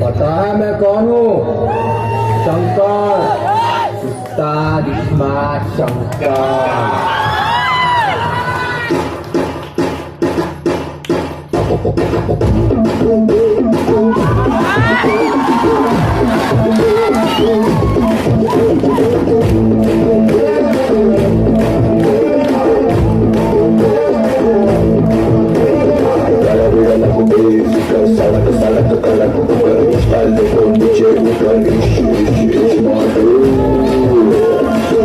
पता है मैं कौन हूँ? शंकर, उस्ताद इस्मात शंकर। सड़क सड़क कड़क ऊपर स्टाइल देखो नीचे ऊपर इश्क मारो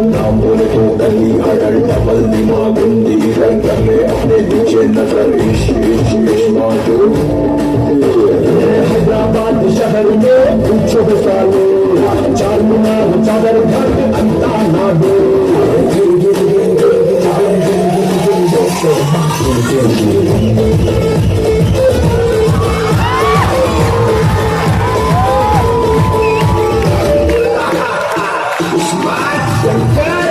नाम बोले तो गली हडल डबल दिमाग गुंदी रंग में अपने नीचे नजर इश्क मारो हैदराबाद शहर में पूछो सालो चार मीनार चादर घर अंता ना दो Shut